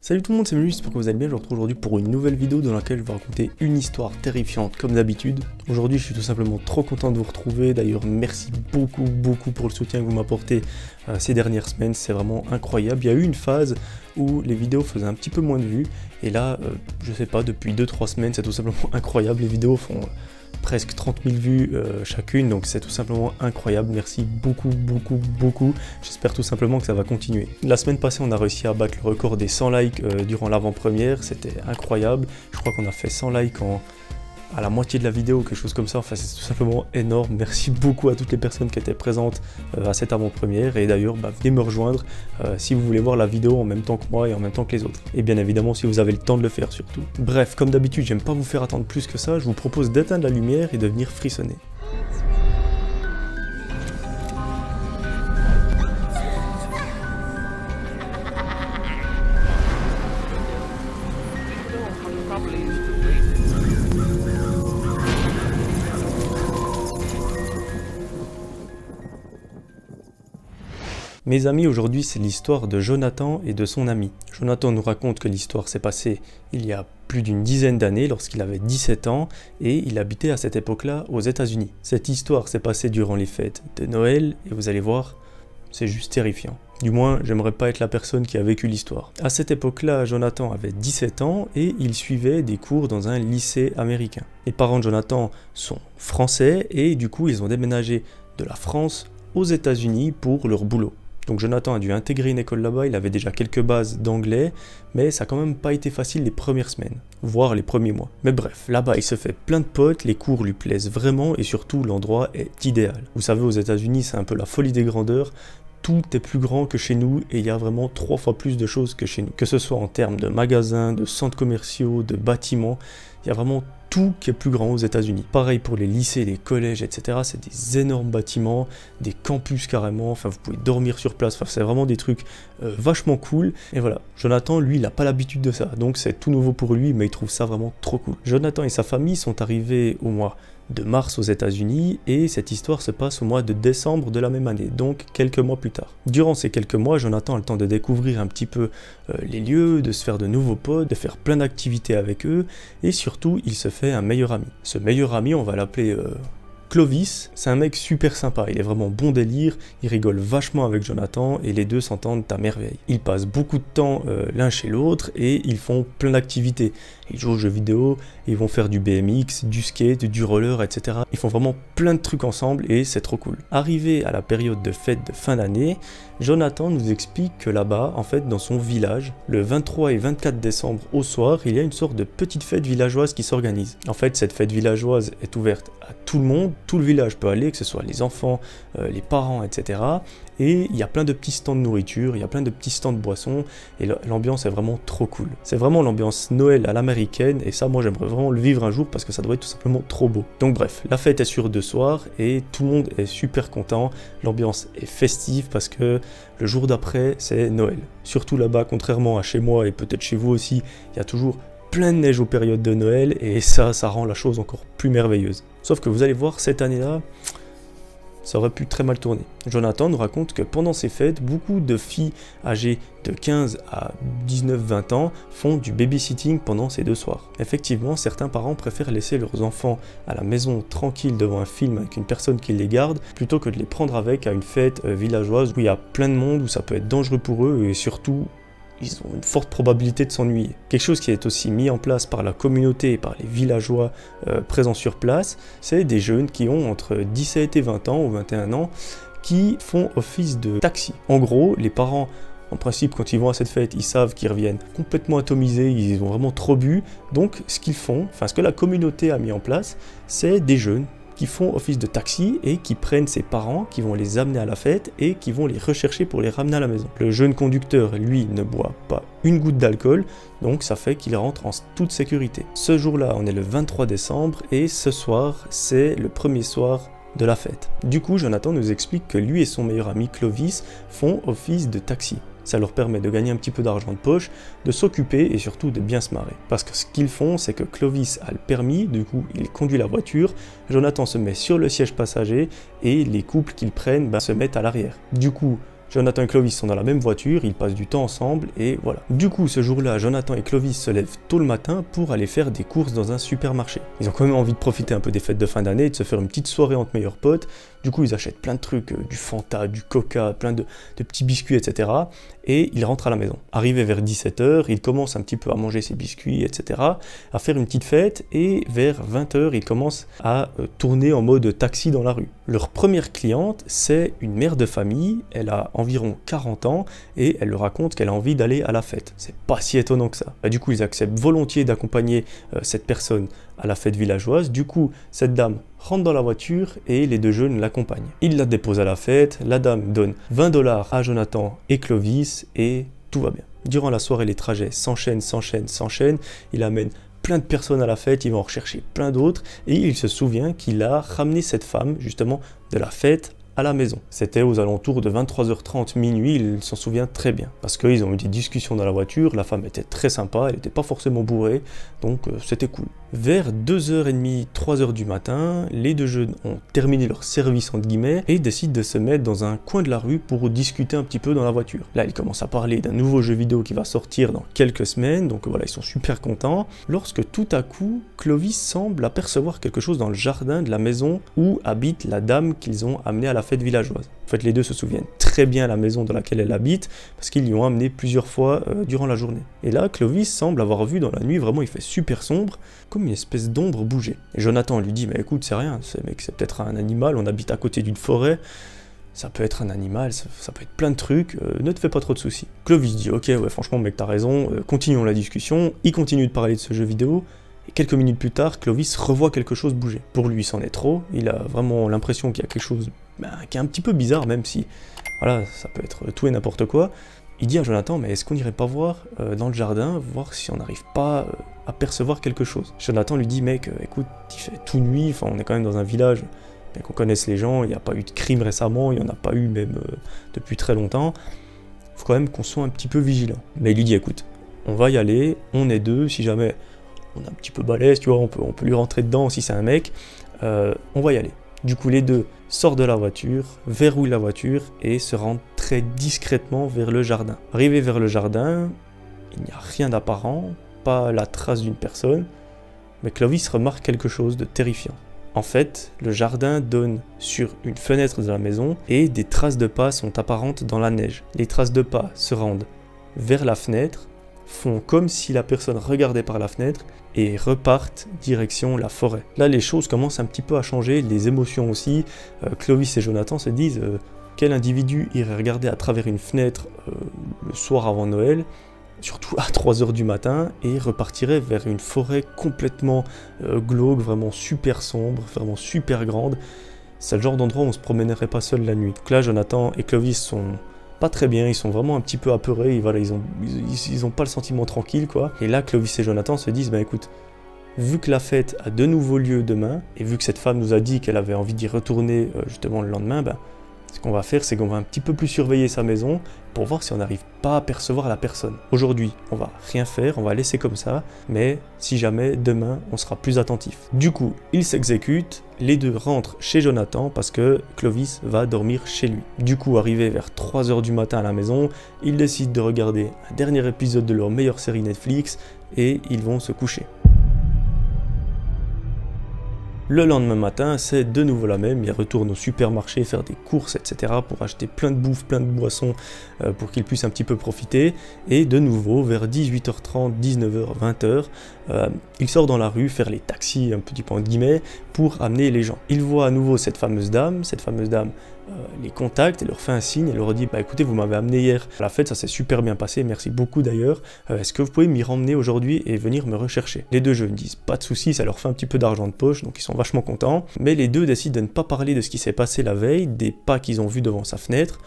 Salut tout le monde, c'est Manu, j'espère que vous allez bien. Je vous retrouve aujourd'hui pour une nouvelle vidéo dans laquelle je vais raconter une histoire terrifiante comme d'habitude. Aujourd'hui je suis tout simplement trop content de vous retrouver. D'ailleurs merci beaucoup pour le soutien que vous m'apportez ces dernières semaines, c'est vraiment incroyable. Il y a eu une phase où les vidéos faisaient un petit peu moins de vues et là je sais pas, depuis 2-3 semaines c'est tout simplement incroyable. Les vidéos font presque 30 000 vues chacune, donc c'est tout simplement incroyable. Merci beaucoup. J'espère tout simplement que ça va continuer. La semaine passée, on a réussi à battre le record des 100 likes durant l'avant-première, c'était incroyable. Je crois qu'on a fait 100 likes à la moitié de la vidéo, quelque chose comme ça. Enfin, c'est tout simplement énorme. Merci beaucoup à toutes les personnes qui étaient présentes à cette avant-première. Et d'ailleurs, venez me rejoindre si vous voulez voir la vidéo en même temps que moi et en même temps que les autres. Et bien évidemment, si vous avez le temps de le faire surtout. Bref, comme d'habitude, j'aime pas vous faire attendre plus que ça. Je vous propose d'éteindre la lumière et de venir frissonner. Mes amis, aujourd'hui c'est l'histoire de Jonathan et de son ami. Jonathan nous raconte que l'histoire s'est passée il y a plus d'une dizaine d'années lorsqu'il avait 17 ans et il habitait à cette époque-là aux États-Unis. Cette histoire s'est passée durant les fêtes de Noël et vous allez voir, c'est juste terrifiant. Du moins, j'aimerais pas être la personne qui a vécu l'histoire. À cette époque-là, Jonathan avait 17 ans et il suivait des cours dans un lycée américain. Les parents de Jonathan sont français et du coup ils ont déménagé de la France aux États-Unis pour leur boulot. Donc Jonathan a dû intégrer une école là-bas, il avait déjà quelques bases d'anglais, mais ça n'a quand même pas été facile les premières semaines, voire les premiers mois. Mais bref, là-bas il se fait plein de potes, les cours lui plaisent vraiment et surtout l'endroit est idéal. Vous savez, aux États-Unis c'est un peu la folie des grandeurs, tout est plus grand que chez nous et il y a vraiment 3 fois plus de choses que chez nous. Que ce soit en termes de magasins, de centres commerciaux, de bâtiments, il y a vraiment tout qui est plus grand aux États-Unis. Pareil pour les lycées, les collèges, etc. C'est des énormes bâtiments, des campus carrément, enfin vous pouvez dormir sur place, enfin c'est vraiment des trucs vachement cool. Et voilà, Jonathan, lui, il n'a pas l'habitude de ça, donc c'est tout nouveau pour lui, mais il trouve ça vraiment trop cool. Jonathan et sa famille sont arrivés au mois de mars aux États-Unis et cette histoire se passe au mois de décembre de la même année, donc quelques mois plus tard. Durant ces quelques mois, Jonathan a le temps de découvrir un petit peu les lieux, de se faire de nouveaux potes, de faire plein d'activités avec eux et surtout il se fait un meilleur ami. Ce meilleur ami, on va l'appeler Clovis, c'est un mec super sympa, il est vraiment bon délire, il rigole vachement avec Jonathan et les deux s'entendent à merveille. Ils passent beaucoup de temps l'un chez l'autre et ils font plein d'activités. Ils jouent aux jeux vidéo, ils vont faire du BMX, du skate, du roller, etc. Ils font vraiment plein de trucs ensemble et c'est trop cool. Arrivé à la période de fête de fin d'année, Jonathan nous explique que là-bas, en fait, dans son village, le 23 et 24 décembre au soir, il y a une sorte de petite fête villageoise qui s'organise. En fait, cette fête villageoise est ouverte à tout le monde, tout le village peut aller, que ce soit les enfants, les parents, etc. Et il y a plein de petits stands de nourriture, il y a plein de petits stands de boissons, et l'ambiance est vraiment trop cool. C'est vraiment l'ambiance Noël à l'américaine, et ça, moi, j'aimerais vraiment le vivre un jour parce que ça doit être tout simplement trop beau. Donc bref, la fête est sur 2 soirs, et tout le monde est super content, l'ambiance est festive parce que le jour d'après, c'est Noël. Surtout là-bas, contrairement à chez moi, et peut-être chez vous aussi, il y a toujours plein de neige aux périodes de Noël, et ça rend la chose encore plus merveilleuse. Sauf que vous allez voir, cette année-là, ça aurait pu très mal tourner. Jonathan nous raconte que pendant ces fêtes, beaucoup de filles âgées de 15 à 19-20 ans font du babysitting pendant ces 2 soirs. Effectivement, certains parents préfèrent laisser leurs enfants à la maison tranquille devant un film avec une personne qui les garde, plutôt que de les prendre avec à une fête villageoise où il y a plein de monde, où ça peut être dangereux pour eux et surtout ils ont une forte probabilité de s'ennuyer. Quelque chose qui est aussi mis en place par la communauté et par les villageois présents sur place, c'est des jeunes qui ont entre 17 et 20 ans ou 21 ans qui font office de taxi. En gros, les parents, en principe, quand ils vont à cette fête, ils savent qu'ils reviennent complètement atomisés, ils ont vraiment trop bu. Donc, ce qu'ils font, enfin ce que la communauté a mis en place, c'est des jeunes qui font office de taxi et qui prennent ses parents, qui vont les amener à la fête et qui vont les rechercher pour les ramener à la maison. Le jeune conducteur, lui, ne boit pas une goutte d'alcool, donc ça fait qu'il rentre en toute sécurité. Ce jour-là, on est le 23 décembre et ce soir, c'est le premier soir de la fête. Du coup, Jonathan nous explique que lui et son meilleur ami Clovis font office de taxi. Ça leur permet de gagner un petit peu d'argent de poche, de s'occuper et surtout de bien se marrer. Parce que ce qu'ils font, c'est que Clovis a le permis, du coup il conduit la voiture, Jonathan se met sur le siège passager et les couples qu'ils prennent se mettent à l'arrière. Du coup, Jonathan et Clovis sont dans la même voiture, ils passent du temps ensemble et voilà. Du coup, ce jour-là, Jonathan et Clovis se lèvent tôt le matin pour aller faire des courses dans un supermarché. Ils ont quand même envie de profiter un peu des fêtes de fin d'année et de se faire une petite soirée entre meilleurs potes. Du coup, ils achètent plein de trucs, du Fanta, du Coca, plein de petits biscuits, etc. Et ils rentrent à la maison. Arrivé vers 17h, ils commencent un petit peu à manger ces biscuits, etc. à faire une petite fête et vers 20h, ils commencent à tourner en mode taxi dans la rue. Leur première cliente, c'est une mère de famille, elle a environ 40 ans et elle leur raconte qu'elle a envie d'aller à la fête. C'est pas si étonnant que ça. Du coup, ils acceptent volontiers d'accompagner cette personne à la fête villageoise. Du coup, cette dame rentre dans la voiture et les deux jeunes l'accompagnent. Ils la déposent à la fête, la dame donne 20 $ à Jonathan et Clovis et tout va bien. Durant la soirée, les trajets s'enchaînent. Il amène plein de personnes à la fête, il va en rechercher plein d'autres et il se souvient qu'il a ramené cette femme justement de la fête à la maison. C'était aux alentours de 23h30, minuit, il s'en souvient très bien. Parce qu'ils ont eu des discussions dans la voiture, la femme était très sympa, elle n'était pas forcément bourrée, donc c'était cool. Vers 2h30, 3h du matin, les deux jeunes ont terminé leur service entre guillemets et décident de se mettre dans un coin de la rue pour discuter un petit peu dans la voiture. Là, ils commencent à parler d'un nouveau jeu vidéo qui va sortir dans quelques semaines, donc voilà, ils sont super contents. Lorsque tout à coup, Clovis semble apercevoir quelque chose dans le jardin de la maison où habite la dame qu'ils ont amenée à la fête villageoise. En fait, les deux se souviennent très bien la maison dans laquelle elle habite parce qu'ils l'y ont amenée plusieurs fois durant la journée. Et là, Clovis semble avoir vu dans la nuit, vraiment il fait super sombre, comme une espèce d'ombre bouger. Et Jonathan lui dit, mais écoute, c'est rien, c'est peut-être un animal, on habite à côté d'une forêt, ça peut être un animal, ça peut être plein de trucs, ne te fais pas trop de soucis. Clovis dit, ok, ouais, franchement mec, t'as raison, continuons la discussion, il continue de parler de ce jeu vidéo, et quelques minutes plus tard, Clovis revoit quelque chose bouger. Pour lui, c'en est trop, il a vraiment l'impression qu'il y a quelque chose qui est un petit peu bizarre, même si, voilà, ça peut être tout et n'importe quoi. Il dit à Jonathan, mais est-ce qu'on n'irait pas voir dans le jardin, voir si on n'arrive pas à percevoir quelque chose. Jonathan lui dit, mec, écoute, il fait tout nuit, enfin on est quand même dans un village, bien qu'on connaisse les gens, il n'y a pas eu de crime récemment, il n'y en a pas eu même depuis très longtemps, il faut quand même qu'on soit un petit peu vigilant. Mais il lui dit, écoute, on va y aller, on est deux, si jamais on est un petit peu balèze, tu vois, on peut lui rentrer dedans si c'est un mec, on va y aller. Du coup, les deux sortent de la voiture, verrouillent la voiture et se rendent très discrètement vers le jardin. Arrivés vers le jardin, il n'y a rien d'apparent, pas la trace d'une personne, mais Clovis remarque quelque chose de terrifiant. En fait, le jardin donne sur une fenêtre de la maison et des traces de pas sont apparentes dans la neige. Les traces de pas se rendent vers la fenêtre, font comme si la personne regardait par la fenêtre et repartent direction la forêt. Là, les choses commencent un petit peu à changer, les émotions aussi. Clovis et Jonathan se disent quel individu irait regarder à travers une fenêtre le soir avant Noël, surtout à 3h du matin, et repartirait vers une forêt complètement glauque, vraiment super sombre, vraiment super grande. C'est le genre d'endroit où on se promènerait pas seul la nuit. Donc là, Jonathan et Clovis sont pas très bien, ils sont vraiment un petit peu apeurés, et voilà, ils ont pas le sentiment tranquille, quoi. Et là, Clovis et Jonathan se disent, bah écoute, vu que la fête a de nouveau lieu demain, et vu que cette femme nous a dit qu'elle avait envie d'y retourner justement le lendemain, bah, ce qu'on va faire, c'est qu'on va un petit peu plus surveiller sa maison pour voir si on n'arrive pas à percevoir la personne. Aujourd'hui, on va rien faire, on va laisser comme ça, mais si jamais, demain, on sera plus attentif. Du coup, ils s'exécutent, les deux rentrent chez Jonathan parce que Clovis va dormir chez lui. Du coup, arrivé vers 3h du matin à la maison, ils décident de regarder un dernier épisode de leur meilleure série Netflix et ils vont se coucher. Le lendemain matin, c'est de nouveau la même, ils retournent au supermarché faire des courses, etc. pour acheter plein de bouffe, plein de boissons pour qu'ils puissent un petit peu profiter. Et de nouveau, vers 18h30, 19h, 20h, il sort dans la rue faire les taxis, un petit peu en guillemets, pour amener les gens. Il voit à nouveau cette fameuse dame les contacte et leur fait un signe et leur dit bah écoutez, vous m'avez amené hier à la fête, ça s'est super bien passé, merci beaucoup d'ailleurs, est-ce que vous pouvez m'y ramener aujourd'hui et venir me rechercher? Les deux jeunes disent pas de soucis, ça leur fait un petit peu d'argent de poche, donc ils sont vachement contents, mais les deux décident de ne pas parler de ce qui s'est passé la veille, des pas qu'ils ont vus devant sa fenêtre.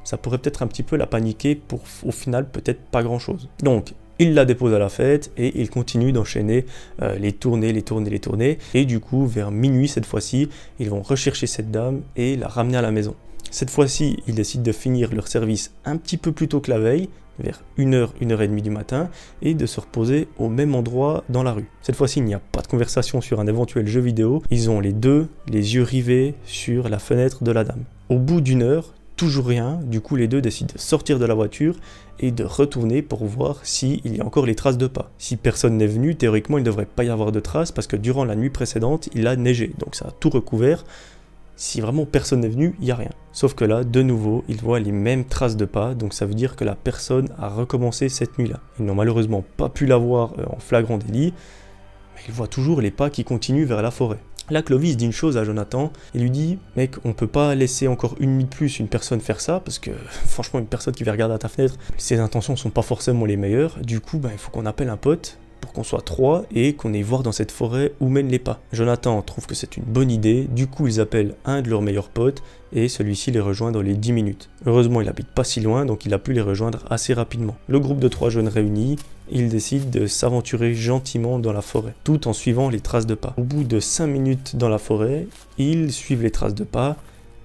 Ça pourrait peut-être un petit peu la paniquer pour au final peut-être pas grand chose. Donc il la dépose à la fête et il continue d'enchaîner les tournées. Et du coup, vers minuit cette fois-ci, ils vont rechercher cette dame et la ramener à la maison. Cette fois-ci, ils décident de finir leur service un petit peu plus tôt que la veille, vers 1h, 1h30 du matin, et de se reposer au même endroit dans la rue. Cette fois-ci, il n'y a pas de conversation sur un éventuel jeu vidéo. Ils ont les deux les yeux rivés sur la fenêtre de la dame. Au bout d'1 heure, toujours rien. Du coup, les deux décident de sortir de la voiture et de retourner pour voir s'il y a encore les traces de pas. Si personne n'est venu, théoriquement, il ne devrait pas y avoir de traces parce que durant la nuit précédente, il a neigé. Donc ça a tout recouvert. Si vraiment personne n'est venu, il n'y a rien. Sauf que là, de nouveau, ils voient les mêmes traces de pas, donc ça veut dire que la personne a recommencé cette nuit-là. Ils n'ont malheureusement pas pu la voir en flagrant délit, mais ils voient toujours les pas qui continuent vers la forêt. Là, Clovis dit une chose à Jonathan, il lui dit « Mec, on peut pas laisser encore une nuit de plus une personne faire ça, parce que franchement, une personne qui va regarder à ta fenêtre, ses intentions sont pas forcément les meilleures, du coup, il faut qu'on appelle un pote, pour qu'on soit 3 et qu'on aille voir dans cette forêt où mènent les pas. » Jonathan trouve que c'est une bonne idée, du coup ils appellent un de leurs meilleurs potes et celui-ci les rejoint dans les 10 minutes. Heureusement il habite pas si loin donc il a pu les rejoindre assez rapidement. Le groupe de 3 jeunes réunis, ils décident de s'aventurer gentiment dans la forêt, tout en suivant les traces de pas. Au bout de 5 minutes dans la forêt, ils suivent les traces de pas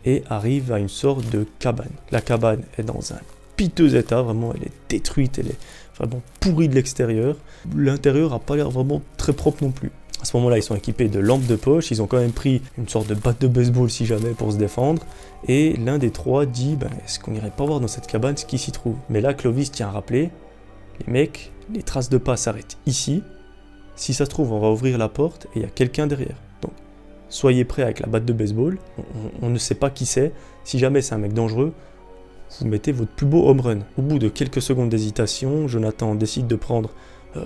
et arrivent à une sorte de cabane. La cabane est dans un piteux état, vraiment elle est détruite, elle est vraiment pourrie de l'extérieur. L'intérieur n'a pas l'air vraiment très propre non plus. À ce moment-là, ils sont équipés de lampes de poche, ils ont quand même pris une sorte de batte de baseball si jamais pour se défendre, et l'un des 3 dit est-ce qu'on irait pas voir dans cette cabane ce qui s'y trouve? Mais là, Clovis tient à rappeler, les mecs, les traces de pas s'arrêtent ici, si ça se trouve, on va ouvrir la porte et il y a quelqu'un derrière. Donc, soyez prêts avec la batte de baseball, on ne sait pas qui c'est, si jamais c'est un mec dangereux, vous mettez votre plus beau home run. Au bout de quelques secondes d'hésitation, Jonathan décide de prendre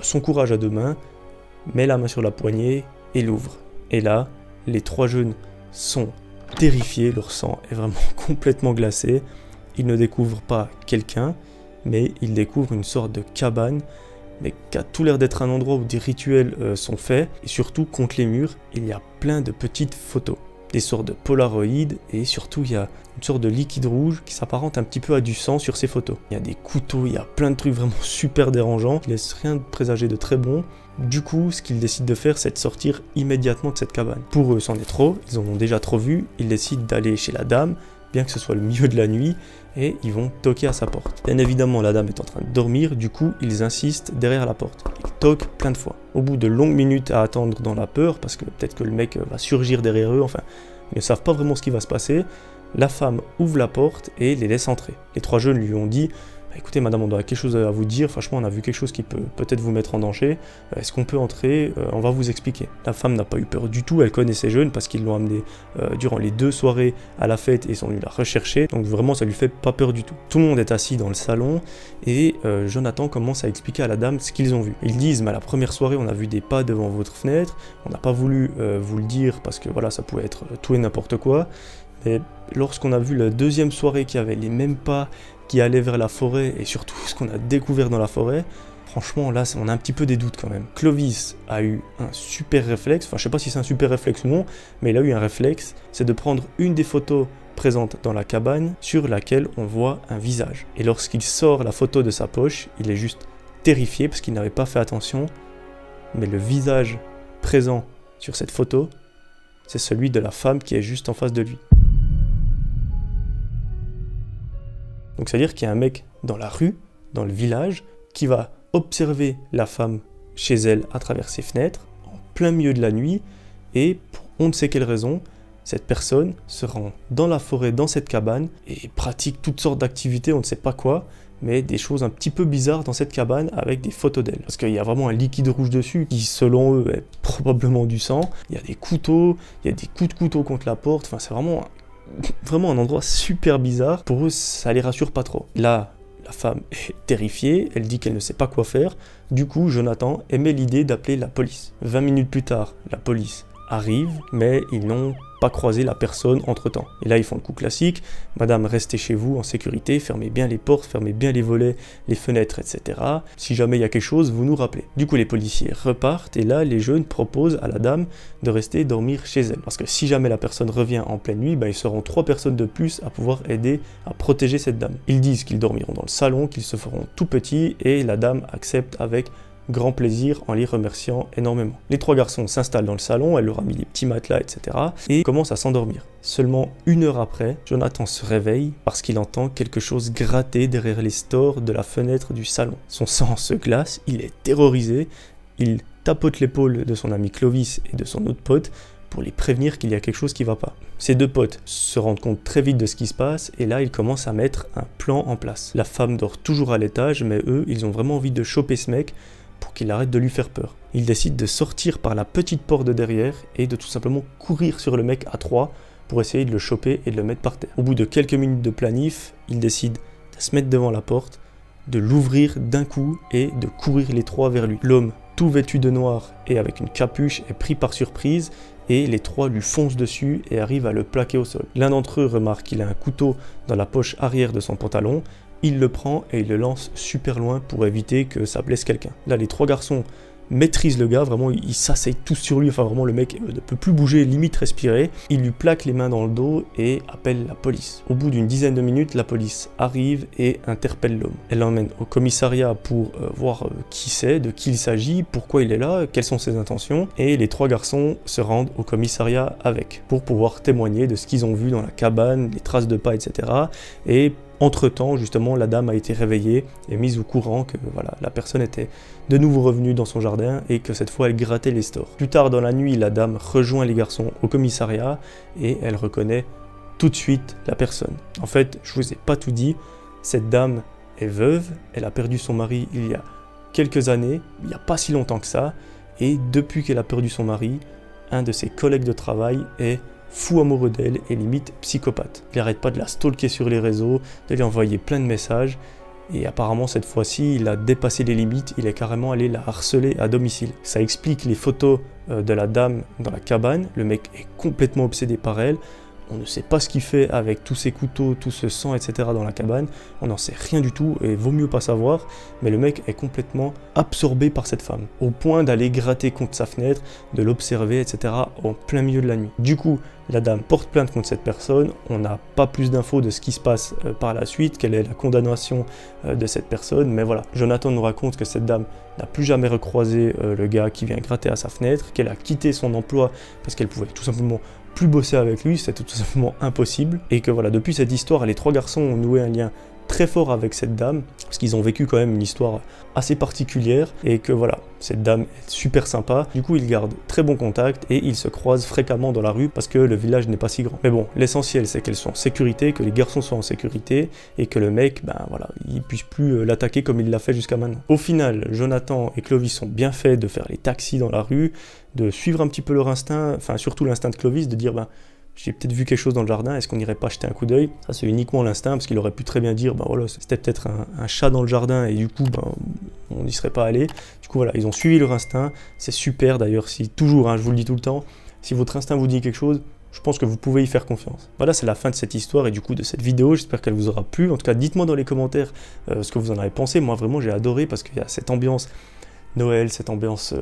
son courage à 2 mains, met la main sur la poignée et l'ouvre. Et là, les 3 jeunes sont terrifiés, leur sang est vraiment complètement glacé. Ils ne découvrent pas quelqu'un, mais ils découvrent une sorte de cabane, mais qui a tout l'air d'être un endroit où des rituels sont faits, et surtout contre les murs, il y a plein de petites photos. Des sortes de polaroïdes et surtout il y a une sorte de liquide rouge qui s'apparente un petit peu à du sang sur ces photos. Il y a des couteaux, il y a plein de trucs vraiment super dérangeants qui laissent rien de présager de très bon. Du coup, ce qu'ils décident de faire, c'est de sortir immédiatement de cette cabane. Pour eux, c'en est trop, ils en ont déjà trop vu, ils décident d'aller chez la dame, bien que ce soit le milieu de la nuit, et ils vont toquer à sa porte. Bien évidemment, la dame est en train de dormir, du coup, ils insistent derrière la porte. Ils toquent plein de fois. Au bout de longues minutes à attendre dans la peur, parce que peut-être que le mec va surgir derrière eux, enfin, ils ne savent pas vraiment ce qui va se passer, la femme ouvre la porte et les laisse entrer. Les 3 jeunes lui ont dit écoutez madame, on a quelque chose à vous dire, franchement on a vu quelque chose qui peut peut-être vous mettre en danger, est-ce qu'on peut entrer, on va vous expliquer. La femme n'a pas eu peur du tout, elle connaît ces jeunes parce qu'ils l'ont amené durant les 2 soirées à la fête et sont venus la rechercher, donc vraiment ça lui fait pas peur du tout. Tout le monde est assis dans le salon et Jonathan commence à expliquer à la dame ce qu'ils ont vu. Ils disent la première soirée on a vu des pas devant votre fenêtre, on n'a pas voulu vous le dire parce que voilà ça pouvait être tout et n'importe quoi, mais lorsqu'on a vu la 2e soirée qui avait les mêmes pas qui allait vers la forêt, et surtout ce qu'on a découvert dans la forêt, franchement là on a un petit peu des doutes quand même. Clovis a eu un super réflexe, enfin je sais pas si c'est un super réflexe ou non, mais il a eu un réflexe, c'est de prendre une des photos présentes dans la cabane sur laquelle on voit un visage. Et lorsqu'il sort la photo de sa poche, il est juste terrifié parce qu'il n'avait pas fait attention, mais le visage présent sur cette photo, c'est celui de la femme qui est juste en face de lui. Donc c'est-à-dire qu'il y a un mec dans la rue, dans le village, qui va observer la femme chez elle à travers ses fenêtres, en plein milieu de la nuit, et pour on ne sait quelle raison, cette personne se rend dans la forêt, dans cette cabane, et pratique toutes sortes d'activités, on ne sait pas quoi, mais des choses un petit peu bizarres dans cette cabane avec des photos d'elle. Parce qu'il y a vraiment un liquide rouge dessus qui, selon eux, est probablement du sang. Il y a des couteaux, il y a des coups de couteau contre la porte, enfin c'est vraiment un endroit super bizarre. Pour eux, ça les rassure pas trop. Là, la femme est terrifiée, elle dit qu'elle ne sait pas quoi faire. Du coup, Jonathan émet l'idée d'appeler la police. 20 minutes plus tard, la police arrive, mais ils n'ont pas croisé la personne entre-temps. Et là, ils font le coup classique. Madame, restez chez vous en sécurité, fermez bien les portes, fermez bien les volets, les fenêtres, etc. Si jamais il y a quelque chose, vous nous rappelez. Du coup, les policiers repartent et là, les jeunes proposent à la dame de rester dormir chez elle. Parce que si jamais la personne revient en pleine nuit, ils seront 3 personnes de plus à pouvoir aider à protéger cette dame. Ils disent qu'ils dormiront dans le salon, qu'ils se feront tout petits et la dame accepte avec grand plaisir en les remerciant énormément. Les 3 garçons s'installent dans le salon, elle leur a mis les petits matelas, etc. et commencent à s'endormir. Seulement 1 heure après, Jonathan se réveille parce qu'il entend quelque chose gratter derrière les stores de la fenêtre du salon. Son sang se glace, il est terrorisé, il tapote l'épaule de son ami Clovis et de son autre pote pour les prévenir qu'il y a quelque chose qui va pas. Ces deux potes se rendent compte très vite de ce qui se passe et là ils commencent à mettre un plan en place. La femme dort toujours à l'étage mais eux ils ont vraiment envie de choper ce mec pour qu'il arrête de lui faire peur. Ils décident de sortir par la petite porte de derrière et de tout simplement courir sur le mec à trois pour essayer de le choper et de le mettre par terre. Au bout de quelques minutes de planif, ils décident de se mettre devant la porte, de l'ouvrir d'un coup et de courir les trois vers lui. L'homme, tout vêtu de noir et avec une capuche, est pris par surprise et les trois lui foncent dessus et arrivent à le plaquer au sol. L'un d'entre eux remarque qu'il a un couteau dans la poche arrière de son pantalon, il le prend et il le lance super loin pour éviter que ça blesse quelqu'un. Là, les trois garçons maîtrisent le gars, vraiment ils s'asseyent tous sur lui, enfin vraiment le mec ne peut plus bouger, limite respirer. Il lui plaque les mains dans le dos et appelle la police. Au bout d'une dizaine de minutes, la police arrive et interpelle l'homme. Elle l'emmène au commissariat pour voir qui c'est, de qui il s'agit, pourquoi il est là, quelles sont ses intentions, et les trois garçons se rendent au commissariat avec, pour pouvoir témoigner de ce qu'ils ont vu dans la cabane, les traces de pas, etc. Et entre-temps, justement, la dame a été réveillée et mise au courant que voilà, la personne était de nouveau revenue dans son jardin et que cette fois elle grattait les stores. Plus tard dans la nuit, la dame rejoint les garçons au commissariat et elle reconnaît tout de suite la personne. En fait, je vous ai pas tout dit, cette dame est veuve, elle a perdu son mari il y a quelques années, il n'y a pas si longtemps que ça, et depuis qu'elle a perdu son mari, un de ses collègues de travail est fou amoureux d'elle et limite psychopathe. Il n'arrête pas de la stalker sur les réseaux, de lui envoyer plein de messages et apparemment cette fois-ci il a dépassé les limites, il est carrément allé la harceler à domicile. Ça explique les photos de la dame dans la cabane, le mec est complètement obsédé par elle, on ne sait pas ce qu'il fait avec tous ces couteaux, tout ce sang, etc. dans la cabane, on n'en sait rien du tout et vaut mieux pas savoir, mais le mec est complètement absorbé par cette femme, au point d'aller gratter contre sa fenêtre, de l'observer, etc. en plein milieu de la nuit. Du coup, la dame porte plainte contre cette personne, on n'a pas plus d'infos de ce qui se passe par la suite, quelle est la condamnation de cette personne, mais voilà. Jonathan nous raconte que cette dame n'a plus jamais recroisé le gars qui vient gratter à sa fenêtre, qu'elle a quitté son emploi parce qu'elle pouvait tout simplement plus bosser avec lui, c'était tout simplement impossible, et que voilà, depuis cette histoire, les trois garçons ont noué un lien très fort avec cette dame, parce qu'ils ont vécu quand même une histoire assez particulière, et que voilà, cette dame est super sympa, du coup ils gardent très bon contact, et ils se croisent fréquemment dans la rue, parce que le village n'est pas si grand. Mais bon, l'essentiel c'est qu'elles sont en sécurité, que les garçons soient en sécurité, et que le mec, ben voilà, il puisse plus l'attaquer comme il l'a fait jusqu'à maintenant. Au final, Jonathan et Clovis ont bien fait de faire les taxis dans la rue, de suivre un petit peu leur instinct, enfin surtout l'instinct de Clovis, de dire ben j'ai peut-être vu quelque chose dans le jardin, est-ce qu'on n'irait pas jeter un coup d'œil? Ça c'est uniquement l'instinct, parce qu'il aurait pu très bien dire, ben voilà, c'était peut-être un chat dans le jardin, et du coup, ben, on n'y serait pas allé. Du coup voilà, ils ont suivi leur instinct, c'est super d'ailleurs, si toujours, hein, je vous le dis tout le temps, si votre instinct vous dit quelque chose, je pense que vous pouvez y faire confiance. Voilà, c'est la fin de cette histoire et du coup de cette vidéo, j'espère qu'elle vous aura plu. En tout cas, dites-moi dans les commentaires ce que vous en avez pensé. Moi vraiment j'ai adoré parce qu'il y a cette ambiance Noël, cette ambiance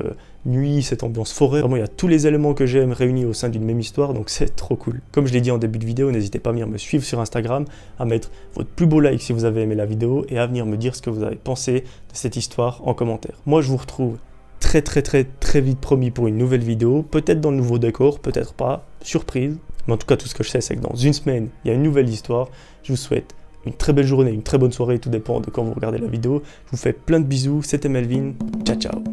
nuit, cette ambiance forêt. Vraiment, il y a tous les éléments que j'aime réunis au sein d'une même histoire, donc c'est trop cool. Comme je l'ai dit en début de vidéo, n'hésitez pas à venir me suivre sur Instagram, à mettre votre plus beau like si vous avez aimé la vidéo et à venir me dire ce que vous avez pensé de cette histoire en commentaire. Moi, je vous retrouve très vite promis pour une nouvelle vidéo, peut-être dans le nouveau décor, peut-être pas, surprise. Mais en tout cas, tout ce que je sais, c'est que dans une semaine, il y a une nouvelle histoire. Je vous souhaite une très belle journée, une très bonne soirée, tout dépend de quand vous regardez la vidéo. Je vous fais plein de bisous, c'était Melvin, ciao ciao.